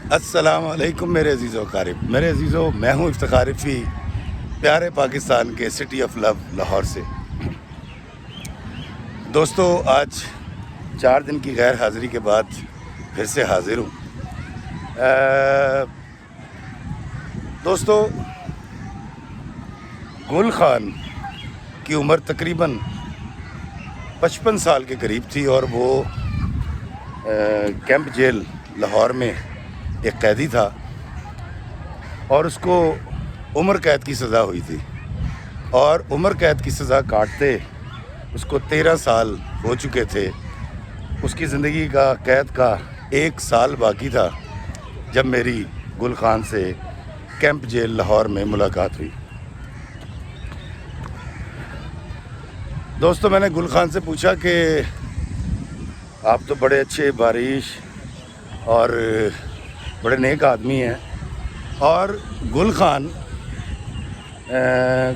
السلام علیکم میرے عزیزو اقارب، میرے عزیزو، میں ہوں افتخار رفیع، پیارے پاکستان کے سٹی آف لو لاہور سے۔ دوستو، آج 4 دن کی غیر حاضری کے بعد پھر سے حاضر ہوں۔ دوستو، گل خان کی عمر تقریباً 55 سال کے قریب تھی اور وہ کیمپ جیل لاہور میں ایک قیدی تھا اور اس کو عمر قید کی سزا ہوئی تھی، اور عمر قید کی سزا کاٹتے اس کو 13 سال ہو چکے تھے۔ اس کی زندگی کا قید کا 1 سال باقی تھا جب میری گل خان سے کیمپ جیل لاہور میں ملاقات ہوئی۔ دوستو، میں نے گل خان سے پوچھا کہ آپ تو بڑے اچھے بارش اور بڑے نیک آدمی ہیں، اور گل خان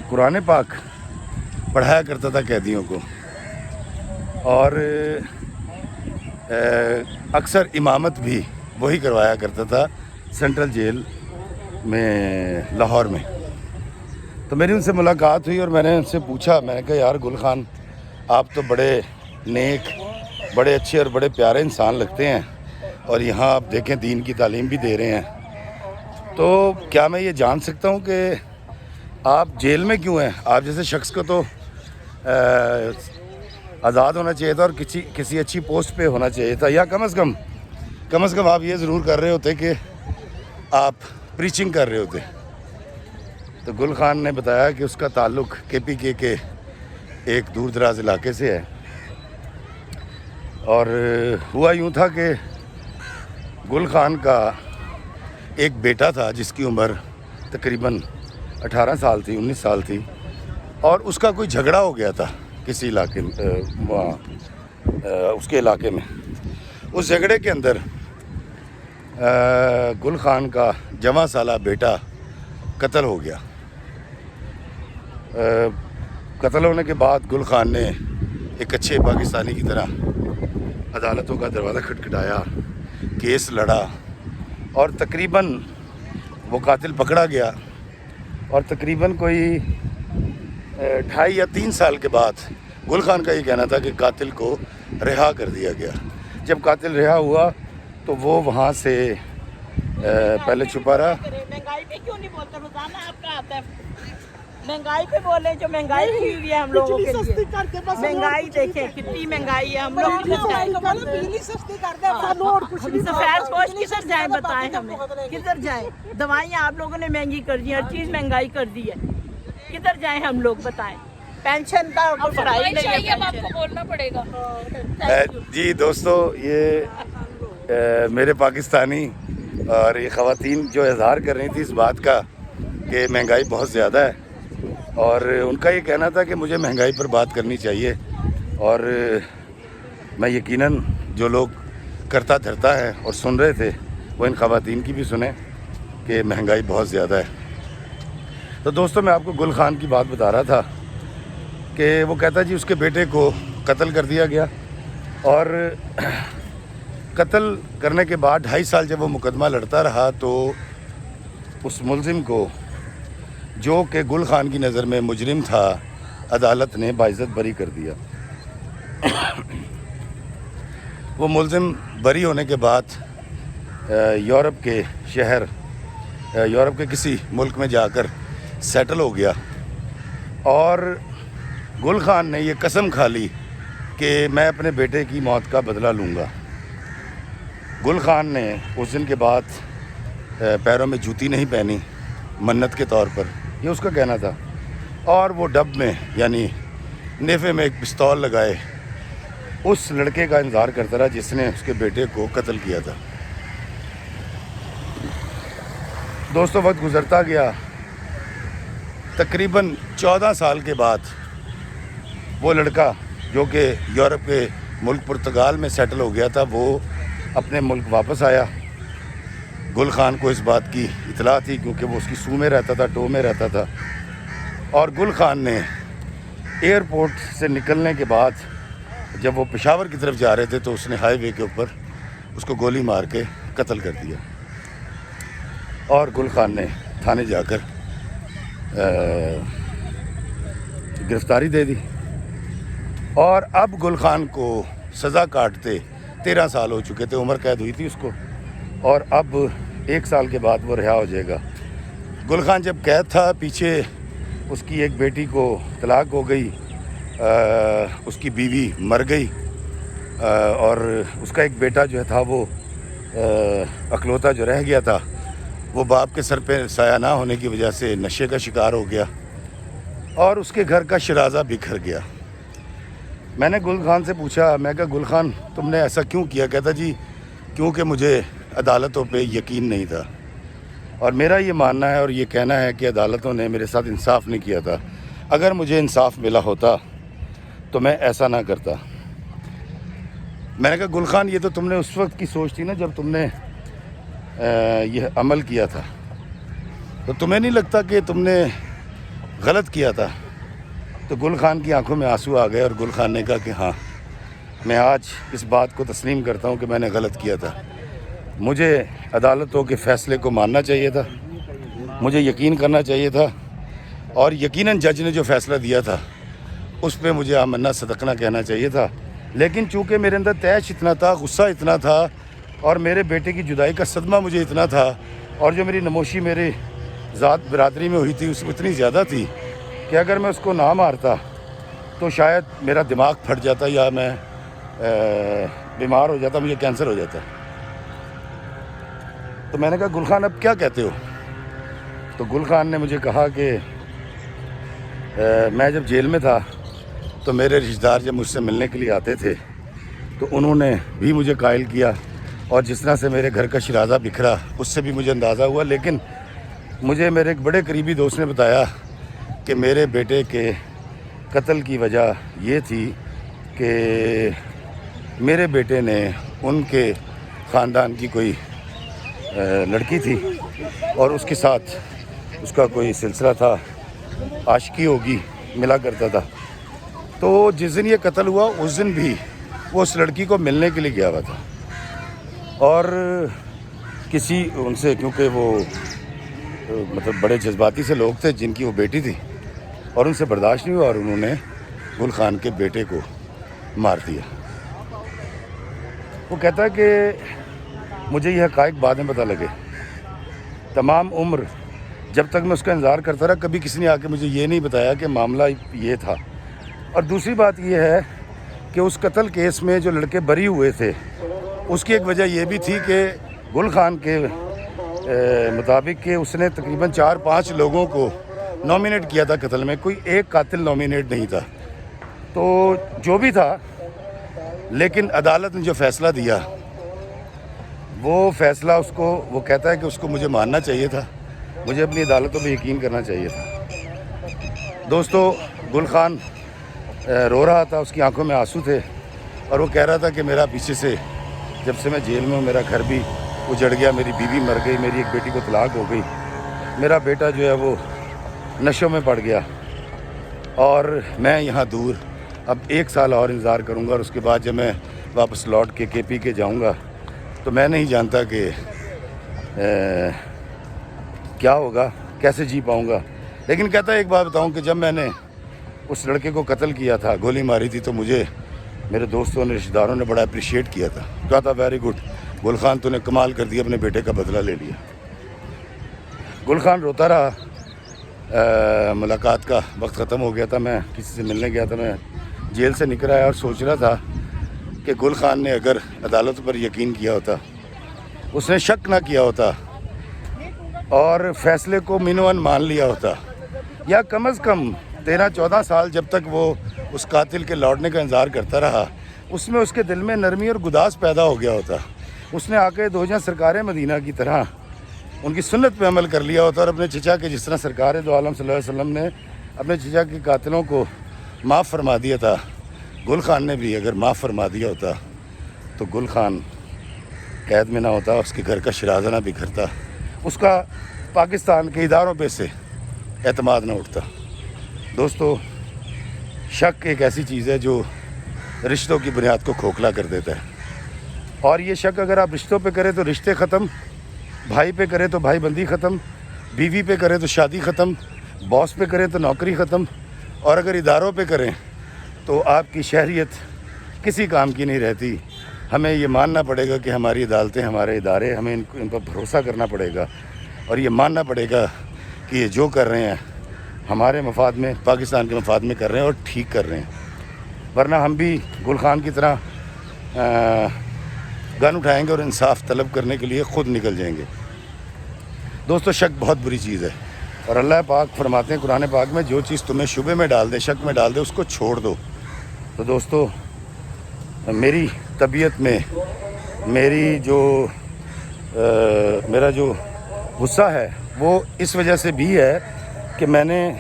قرآن پاک پڑھایا کرتا تھا قیدیوں کو، اور اکثر امامت بھی وہی کروایا کرتا تھا سینٹرل جیل میں لاہور میں۔ تو میری ان سے ملاقات ہوئی اور میں نے ان سے پوچھا، میں نے کہا یار گل خان، آپ تو بڑے نیک، بڑے اچھے اور بڑے پیارے انسان لگتے ہیں، اور یہاں آپ دیکھیں دین کی تعلیم بھی دے رہے ہیں، تو کیا میں یہ جان سکتا ہوں کہ آپ جیل میں کیوں ہیں؟ آپ جیسے شخص کو تو آزاد ہونا چاہیے تھا اور کسی اچھی پوسٹ پہ ہونا چاہیے تھا، یا کم از کم آپ یہ ضرور کر رہے ہوتے کہ آپ پریچنگ کر رہے ہوتے۔ تو گل خان نے بتایا کہ اس کا تعلق KPK کے ایک دور دراز علاقے سے ہے، اور ہوا یوں تھا کہ گل خان کا ایک بیٹا تھا جس کی عمر تقریباً 18 سال تھی، 19 سال تھی، اور اس کا کوئی جھگڑا ہو گیا تھا کسی علاقے میں، اس کے علاقے میں۔ اس جھگڑے کے اندر گل خان کا جواں سالہ بیٹا قتل ہو گیا۔ قتل ہونے کے بعد گل خان نے ایک اچھے پاکستانی کی طرح عدالتوں کا دروازہ کھٹکھٹایا، کیس لڑا، اور تقریباً وہ قاتل پکڑا گیا، اور تقریباً کوئی 2.5 یا 3 سال کے بعد گل خان کا یہ کہنا تھا کہ قاتل کو رہا کر دیا گیا۔ جب قاتل رہا ہوا تو وہ وہاں سے پہلے چھپا رہا۔ مہنگائی پہ کیوں نہیں بولتے روزانہ؟ آپ کا آتا ہے مہنگائی پہ بولیں، جو مہنگائی کی ہوئی ہے ہم لوگوں کے لیے۔ مہنگائی دیکھیں کتنی مہنگائی ہے، ہم لوگ سفید فوج کدھر جائیں؟ بتائیں ہمیں کدھر جائیں؟ دوائیاں آپ لوگوں نے مہنگی کر دی، ہر چیز مہنگائی کر دی ہے، کدھر جائیں ہم لوگ؟ بتائیں، پینشن کا پڑھائی نہیں ہے، آپ کو بولنا پڑے گا۔ جی دوستو، یہ میرے پاکستانی اور یہ خواتین جو اظہار کر رہی تھی اس بات کا کہ مہنگائی بہت زیادہ ہے، اور ان کا یہ کہنا تھا کہ مجھے مہنگائی پر بات کرنی چاہیے، اور میں یقیناً جو لوگ کرتا دھرتا ہے اور سن رہے تھے وہ ان خواتین کی بھی سنیں کہ مہنگائی بہت زیادہ ہے۔ تو دوستو، میں آپ کو گل خان کی بات بتا رہا تھا کہ وہ کہتا جی اس کے بیٹے کو قتل کر دیا گیا، اور قتل کرنے کے بعد 2.5 سال جب وہ مقدمہ لڑتا رہا تو اس ملزم کو، جو کہ گل خان کی نظر میں مجرم تھا، عدالت نے باعزت بری کر دیا۔ وہ ملزم بری ہونے کے بعد یورپ کے شہر، یورپ کے کسی ملک میں جا کر سیٹل ہو گیا، اور گل خان نے یہ قسم کھا لی کہ میں اپنے بیٹے کی موت کا بدلہ لوں گا۔ گل خان نے اس دن کے بعد پیروں میں جوتی نہیں پہنی منت کے طور پر، یہ اس کا کہنا تھا، اور وہ ڈب میں یعنی نیفے میں ایک پستول لگائے اس لڑکے کا انتظار کرتا رہا جس نے اس کے بیٹے کو قتل کیا تھا۔ دوستو، وقت گزرتا گیا، تقریباً 14 سال کے بعد وہ لڑکا جو کہ یورپ کے ملک پرتگال میں سیٹل ہو گیا تھا، وہ اپنے ملک واپس آیا۔ گل خان کو اس بات کی اطلاع تھی کیونکہ وہ اس کی سو میں رہتا تھا، ٹو میں رہتا تھا، اور گل خان نے ایئرپورٹ سے نکلنے کے بعد جب وہ پشاور کی طرف جا رہے تھے تو اس نے ہائی وے کے اوپر اس کو گولی مار کے قتل کر دیا۔ اور گل خان نے تھانے جا کر گرفتاری دے دی، اور اب گل خان کو سزا کاٹتے 13 سال ہو چکے تھے، عمر قید ہوئی تھی اس کو، اور اب 1 سال کے بعد وہ رہا ہو جائے گا۔ گل خان جب قید تھا، پیچھے اس کی ایک بیٹی کو طلاق ہو گئی، اس کی بیوی مر گئی، اور اس کا ایک بیٹا جو تھا وہ اکلوتا جو رہ گیا تھا، وہ باپ کے سر پہ سایہ نہ ہونے کی وجہ سے نشے کا شکار ہو گیا، اور اس کے گھر کا شرازہ بکھر گیا۔ میں نے گل خان سے پوچھا، میں کہا گل خان تم نے ایسا کیوں کیا؟ کہتا جی کیونکہ مجھے عدالتوں پہ یقین نہیں تھا، اور میرا یہ ماننا ہے اور یہ کہنا ہے کہ عدالتوں نے میرے ساتھ انصاف نہیں کیا تھا۔ اگر مجھے انصاف ملا ہوتا تو میں ایسا نہ کرتا۔ میں نے کہا گل خان یہ تو تم نے اس وقت کی سوچ تھی نا جب تم نے یہ عمل کیا تھا، تو تمہیں نہیں لگتا کہ تم نے غلط کیا تھا؟ تو گل خان کی آنکھوں میں آنسو آ گئے، اور گل خان نے کہا کہ ہاں میں آج اس بات کو تسلیم کرتا ہوں کہ میں نے غلط کیا تھا۔ مجھے عدالتوں کے فیصلے کو ماننا چاہیے تھا، مجھے یقین کرنا چاہیے تھا، اور یقیناً جج نے جو فیصلہ دیا تھا اس پہ مجھے آمنا صدقنا کہنا چاہیے تھا۔ لیکن چونکہ میرے اندر طیش اتنا تھا، غصہ اتنا تھا، اور میرے بیٹے کی جدائی کا صدمہ مجھے اتنا تھا، اور جو میری نموشی میرے ذات برادری میں ہوئی تھی اس میں اتنی زیادہ تھی کہ اگر میں اس کو نہ مارتا تو شاید میرا دماغ پھٹ جاتا، یا میں بیمار ہو جاتا، مجھے کینسر ہو جاتا۔ تو میں نے کہا گل خان اب کیا کہتے ہو؟ تو گل خان نے مجھے کہا کہ میں جب جیل میں تھا تو میرے رشتہ دار جب مجھ سے ملنے کے لیے آتے تھے تو انہوں نے بھی مجھے قائل کیا، اور جس طرح سے میرے گھر کا شرازہ بکھرا اس سے بھی مجھے اندازہ ہوا، لیکن مجھے میرے ایک بڑے قریبی دوست نے بتایا کہ میرے بیٹے کے قتل کی وجہ یہ تھی کہ میرے بیٹے نے ان کے خاندان کی کوئی لڑکی تھی، اور اس کے ساتھ اس کا کوئی سلسلہ تھا، عاشقی ہوگی، ملا کرتا تھا۔ تو جس دن یہ قتل ہوا اس دن بھی وہ اس لڑکی کو ملنے کے لیے گیا ہوا تھا، اور کسی ان سے، کیونکہ وہ مطلب بڑے جذباتی سے لوگ تھے جن کی وہ بیٹی تھی، اور ان سے برداشت نہیں ہوا، اور انہوں نے گل خان کے بیٹے کو مار دیا۔ وہ کہتا ہے کہ مجھے یہ حقائق بعد میں پتہ لگے، تمام عمر جب تک میں اس کا انتظار کرتا رہا کبھی کسی نے آ کے مجھے یہ نہیں بتایا کہ معاملہ یہ تھا۔ اور دوسری بات یہ ہے کہ اس قتل کیس میں جو لڑکے بری ہوئے تھے اس کی ایک وجہ یہ بھی تھی کہ گل خان کے مطابق کہ اس نے تقریباً 4-5 لوگوں کو نامینیٹ کیا تھا قتل میں، کوئی ایک قاتل نامینیٹ نہیں تھا۔ تو جو بھی تھا، لیکن عدالت نے جو فیصلہ دیا وہ فیصلہ اس کو، وہ کہتا ہے کہ اس کو مجھے ماننا چاہیے تھا، مجھے اپنی عدالتوں پہ یقین کرنا چاہیے تھا۔ دوستو، گل خان رو رہا تھا، اس کی آنکھوں میں آنسو تھے، اور وہ کہہ رہا تھا کہ میرا پیچھے سے جب سے میں جیل میں ہوں میرا گھر بھی اجڑ گیا، میری بیوی مر گئی، میری ایک بیٹی کو طلاق ہو گئی، میرا بیٹا جو ہے وہ نشوں میں پڑ گیا، اور میں یہاں دور اب 1 سال اور انتظار کروں گا، اور اس کے بعد جب میں واپس لوٹ کے کے پی کے جاؤں گا تو میں نہیں جانتا کہ کیا ہوگا، کیسے جی پاؤں گا۔ لیکن کہتا ہے ایک بات بتاؤں کہ جب میں نے اس لڑکے کو قتل کیا تھا، گولی ماری تھی، تو مجھے میرے دوستوں نے، رشتہ داروں نے بڑا اپریشیٹ کیا تھا، کہا تھا ویری گڈ گل خان، تو نے کمال کر دیا، اپنے بیٹے کا بدلہ لے لیا۔ گل خان روتا رہا، ملاقات کا وقت ختم ہو گیا تھا، میں کسی سے ملنے گیا تھا، میں جیل سے نکل آیا اور سوچ رہا تھا کہ گل خان نے اگر عدالت پر یقین کیا ہوتا، اس نے شک نہ کیا ہوتا، اور فیصلے کو منوان مان لیا ہوتا، یا کم از کم 13-14 سال جب تک وہ اس قاتل کے لوٹنے کا انتظار کرتا رہا، اس میں اس کے دل میں نرمی اور گداز پیدا ہو گیا ہوتا، اس نے آ کے 2 جہاں سرکار مدینہ کی طرح ان کی سنت پہ عمل کر لیا ہوتا، اور اپنے چچا کے جس طرح سرکار دو عالم صلی اللہ علیہ وسلم نے اپنے چچا کے قاتلوں کو معاف فرما دیا تھا، گل خان نے بھی اگر معاف فرما دیا ہوتا تو گل خان قید میں نہ ہوتا، اس کے گھر کا شرازہ نہ بکھرتا، اس کا پاکستان کے اداروں پہ سے اعتماد نہ اٹھتا۔ دوستو، شک ایک ایسی چیز ہے جو رشتوں کی بنیاد کو کھوکھلا کر دیتا ہے، اور یہ شک اگر آپ رشتوں پہ کریں تو رشتے ختم، بھائی پہ کرے تو بھائی بندی ختم، بیوی پہ کرے تو شادی ختم، باس پہ کرے تو نوکری ختم، اور اگر اداروں پہ کریں تو آپ کی شہریت کسی کام کی نہیں رہتی۔ ہمیں یہ ماننا پڑے گا کہ ہماری عدالتیں، ہمارے ادارے، ہمیں ان پر بھروسہ کرنا پڑے گا، اور یہ ماننا پڑے گا کہ یہ جو کر رہے ہیں ہمارے مفاد میں، پاکستان کے مفاد میں کر رہے ہیں اور ٹھیک کر رہے ہیں، ورنہ ہم بھی گل خان کی طرح گن اٹھائیں گے اور انصاف طلب کرنے کے لیے خود نکل جائیں گے۔ دوستو، شک بہت بری چیز ہے، اور اللہ پاک فرماتے ہیں قرآن پاک میں، جو چیز تمہیں شبے میں ڈال دے، شک میں ڈال دے، اس کو چھوڑ دو۔ تو دوستو، میری طبیعت میں میرا جو غصہ ہے وہ اس وجہ سے بھی ہے کہ میں نے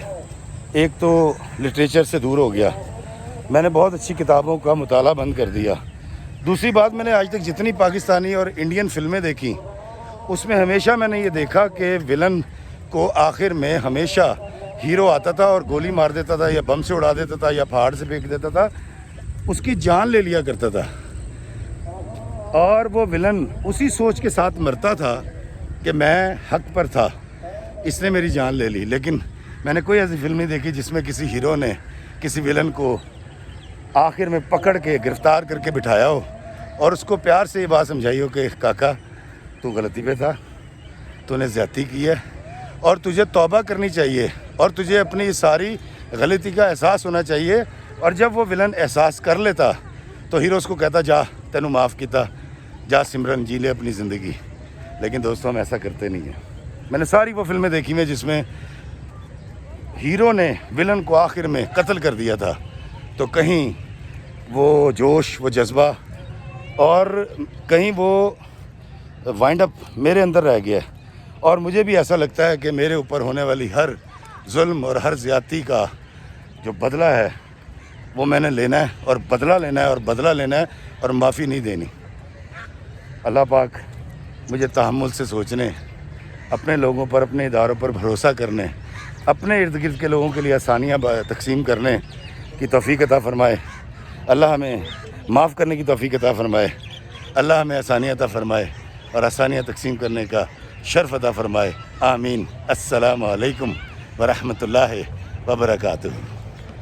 ایک تو لٹریچر سے دور ہو گیا، میں نے بہت اچھی کتابوں کا مطالعہ بند کر دیا۔ دوسری بات، میں نے آج تک جتنی پاکستانی اور انڈین فلمیں دیکھی اس میں ہمیشہ میں نے یہ دیکھا کہ ولن کو آخر میں ہمیشہ ہیرو آتا تھا اور گولی مار دیتا تھا، یا بم سے اڑا دیتا تھا، یا پہاڑ سے پھینک دیتا تھا، اس کی جان لے لیا کرتا تھا، اور وہ ولن اسی سوچ کے ساتھ مرتا تھا کہ میں حق پر تھا، اس نے میری جان لے لی۔ لیکن میں نے کوئی ایسی فلم نہیں دیکھی جس میں کسی ہیرو نے کسی ولن کو آخر میں پکڑ کے گرفتار کر کے بٹھایا ہو اور اس کو پیار سے یہ بات سمجھائی ہو کہ کاکا تو غلطی پہ تھا، تو نے زیادتی کی ہے اور تجھے توبہ کرنی چاہیے، اور تجھے اپنی اس ساری غلطی کا احساس ہونا چاہیے۔ اور جب وہ ولن احساس کر لیتا تو ہیرو اس کو کہتا، جا تینوں معاف کیتا، جا سمرن جی لے اپنی زندگی۔ لیکن دوستوں، ہم ایسا کرتے نہیں ہیں۔ میں نے ساری وہ فلمیں دیکھی ہیں جس میں ہیرو نے ولن کو آخر میں قتل کر دیا تھا، تو کہیں وہ جوش، وہ جذبہ، اور کہیں وہ وائنڈ اپ میرے اندر رہ گیا ہے، اور مجھے بھی ایسا لگتا ہے کہ میرے اوپر ہونے والی ہر ظلم اور ہر زیادتی کا جو بدلہ ہے وہ میں نے لینا ہے، اور بدلہ لینا ہے، اور بدلہ لینا ہے، اور معافی نہیں دینی۔ اللہ پاک مجھے تحمل سے سوچنے، اپنے لوگوں پر، اپنے اداروں پر بھروسہ کرنے، اپنے ارد گرد کے لوگوں کے لیے آسانیاں تقسیم کرنے کی توفیق عطا فرمائے۔ اللہ ہمیں معاف کرنے کی توفیق عطا فرمائے، اللہ ہمیں آسانیاں عطا فرمائے اور آسانیاں تقسیم کرنے کا شرف عطا فرمائے۔ آمین۔ السلام علیکم ورحمۃ اللہ وبرکاتہ۔